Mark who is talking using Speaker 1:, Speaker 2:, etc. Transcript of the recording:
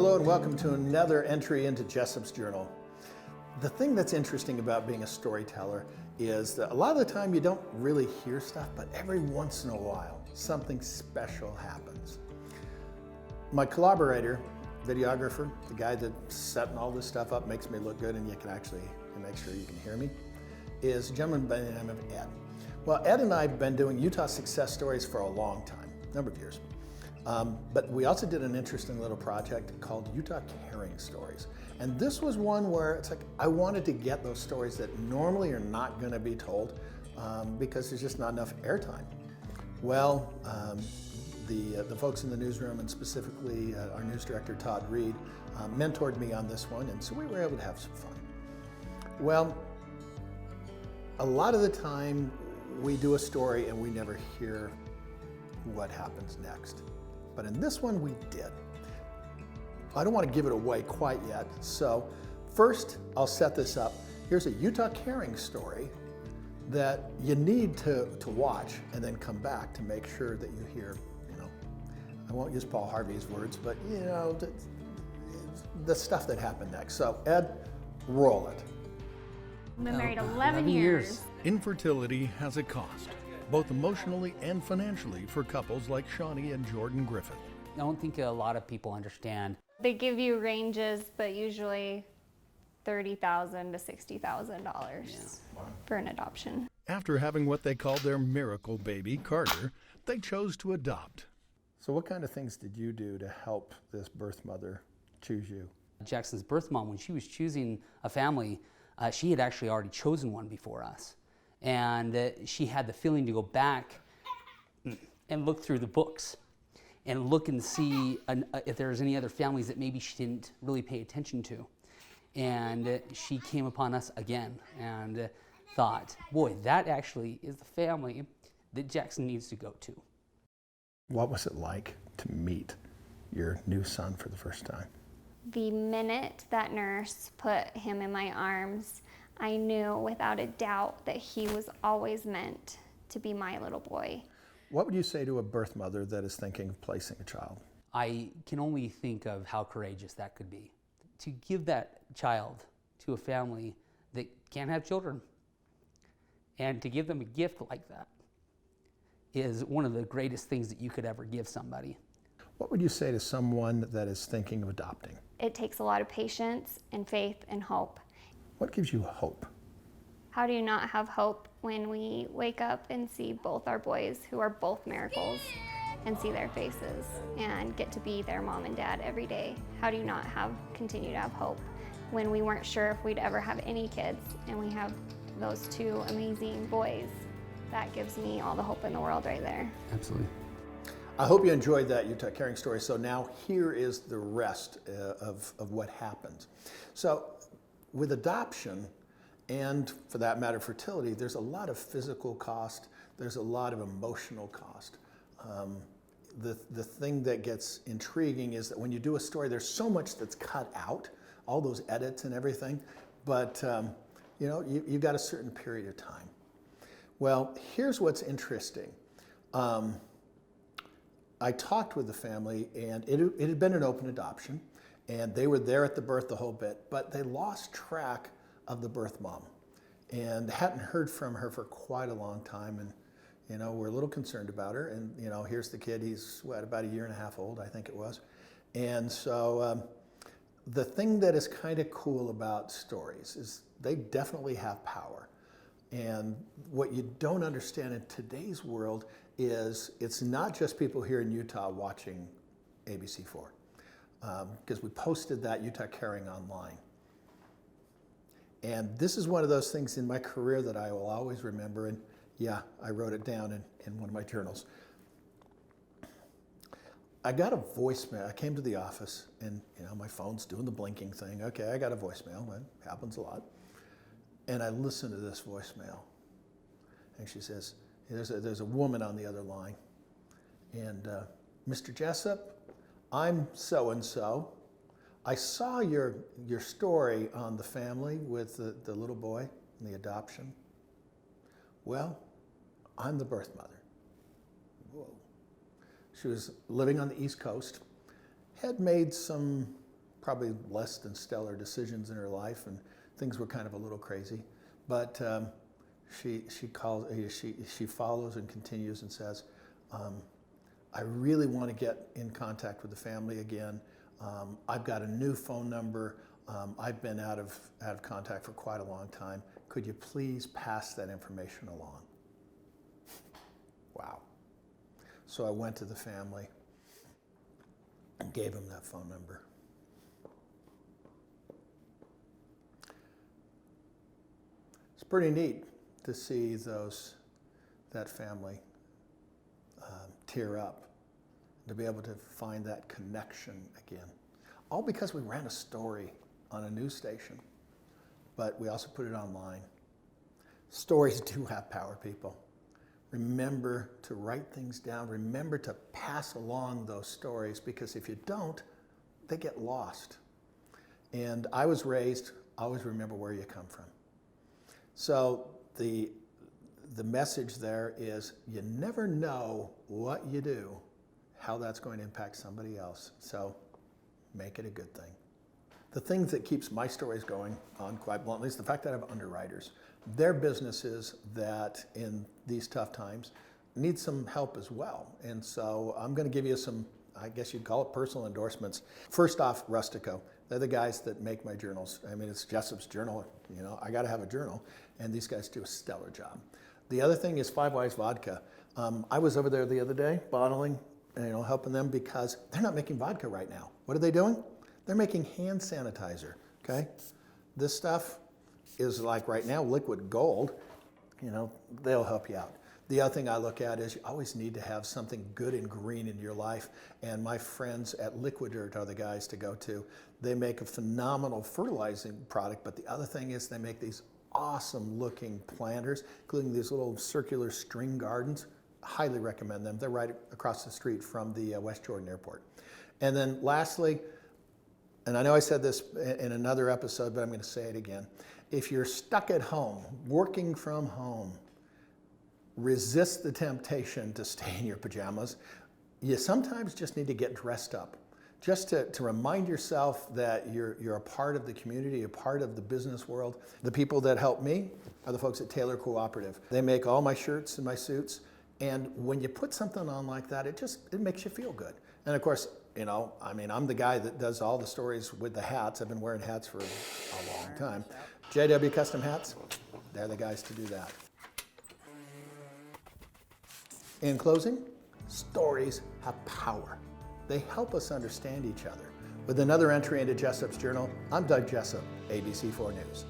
Speaker 1: Hello and welcome to another entry into Jessop's journal. The thing that's interesting about being a storyteller is that a lot of the time you don't really hear stuff, but every once in a while something special happens. My collaborator, videographer, the guy that's setting all this stuff up, makes me look good and you can actually make sure you can hear me, is a gentleman by the name of Ed. Well, Ed and I have been doing Utah success stories for a long time, number of years. But we also did an interesting little project called Utah Caring Stories. And this was one where it's like, I wanted to get those stories that normally are not going to be told because there's just not enough airtime. Well, the folks in the newsroom, and specifically our news director, Todd Reed, mentored me on this one, and so we were able to have some fun. Well, a lot of the time we do a story and we never hear what happens next. But in this one we did. I don't want to give it away quite yet, so first I'll set this up. Here's a Utah Caring story that you need to watch and then come back to make sure that you hear, I won't use Paul Harvey's words, but the stuff that happened next. So Ed, roll it.
Speaker 2: I've been married 11 years.
Speaker 3: Infertility has a cost, both emotionally and financially, for couples like Shawnee and Jordan Griffith.
Speaker 4: I don't think a lot of people understand.
Speaker 2: They give you ranges, but usually $30,000 to $60,000 for an adoption.
Speaker 3: After having what they called their miracle baby, Carter, they chose to adopt.
Speaker 1: So what kind of things did you do to help this birth mother choose you?
Speaker 4: Jackson's birth mom, when she was choosing a family, she had actually already chosen one before us. And she had the feeling to go back and look through the books and look and see if there was any other families that maybe she didn't really pay attention to. And she came upon us again and thought, boy, that actually is the family that Jackson needs to go to.
Speaker 1: What was it like to meet your new son for the first time?
Speaker 2: The minute that nurse put him in my arms, I knew without a doubt that he was always meant to be my little boy.
Speaker 1: What would you say to a birth mother that is thinking of placing a child?
Speaker 4: I can only think of how courageous that could be. To give that child to a family that can't have children, and to give them a gift like that is one of the greatest things that you could ever give somebody.
Speaker 1: What would you say to someone that is thinking of adopting?
Speaker 2: It takes a lot of patience and faith and hope.
Speaker 1: What gives you hope?
Speaker 2: How do you not have hope when we wake up and see both our boys, who are both miracles, and see their faces and get to be their mom and dad every day? How do you not continue to have hope when we weren't sure if we'd ever have any kids, and we have those two amazing boys? That gives me all the hope in the world right there.
Speaker 4: Absolutely.
Speaker 1: I hope you enjoyed that Utah Caring story. So now here is the rest of what happens. So with adoption, and for that matter fertility, there's a lot of physical cost, there's a lot of emotional cost. The thing that gets intriguing is that when you do a story, there's so much that's cut out, all those edits and everything, but you've got a certain period of time. Well, here's what's interesting. I talked with the family, and it had been an open adoption, and they were there at the birth the whole bit, but they lost track of the birth mom and hadn't heard from her for quite a long time, and we're a little concerned about her. And here's the kid, he's about 1.5 years old, I think it was. And so the thing that is kind of cool about stories is they definitely have power. And what you don't understand in today's world is it's not just people here in Utah watching ABC4, because we posted that Utah Caring online. And this is one of those things in my career that I will always remember, and yeah, I wrote it down in one of my journals. I got a voicemail. I came to the office, and my phone's doing the blinking thing. Okay, I got a voicemail. It happens a lot. And I listened to this voicemail, and she says, there's a woman on the other line, and Mr. Jessop, I'm so-and-so. I saw your story on the family with the little boy and the adoption. Well, I'm the birth mother. Whoa. She was living on the East Coast, had made some probably less than stellar decisions in her life, and things were kind of a little crazy. But she follows and continues and says, I really want to get in contact with the family again. I've got a new phone number. I've been out of contact for quite a long time. Could you please pass that information along? Wow. So I went to the family and gave them that phone number. It's pretty neat to see that family tear up, to be able to find that connection again. All because we ran a story on a news station, but we also put it online. Stories do have power, people. Remember to write things down. Remember to pass along those stories, because if you don't, they get lost. And I was raised, always remember where you come from. So the message there is, you never know what you do, how that's going to impact somebody else. So make it a good thing. The thing that keeps my stories going on, quite bluntly, is the fact that I have underwriters. They're businesses that in these tough times need some help as well. And so I'm going to give you some, I guess you'd call it personal endorsements. First off, Rustico. They're the guys that make my journals. I mean, it's Jessop's journal. You know, I got to have a journal, and these guys do a stellar job. The other thing is Five Wise Vodka. I was over there the other day bottling, helping them, because they're not making vodka right now. What are they doing? They're making hand sanitizer, okay? This stuff is like right now liquid gold. They'll help you out. The other thing I look at is you always need to have something good and green in your life. And my friends at Liquid Dirt are the guys to go to. They make a phenomenal fertilizing product, but the other thing is they make these awesome looking planters, including these little circular string gardens. Highly recommend them. They're right across the street from the West Jordan Airport. And then lastly, and I know I said this in another episode, but I'm going to say it again. If you're stuck at home, working from home, resist the temptation to stay in your pajamas. You sometimes just need to get dressed up, just to remind yourself that you're a part of the community, a part of the business world. The people that help me are the folks at Taylor Cooperative. They make all my shirts and my suits, and when you put something on like that, it makes you feel good. And of course, I'm the guy that does all the stories with the hats. I've been wearing hats for a long time. JW Custom Hats, they're the guys to do that. In closing, stories have power. They help us understand each other. With another entry into Jessop's journal, I'm Doug Jessop, ABC4 News.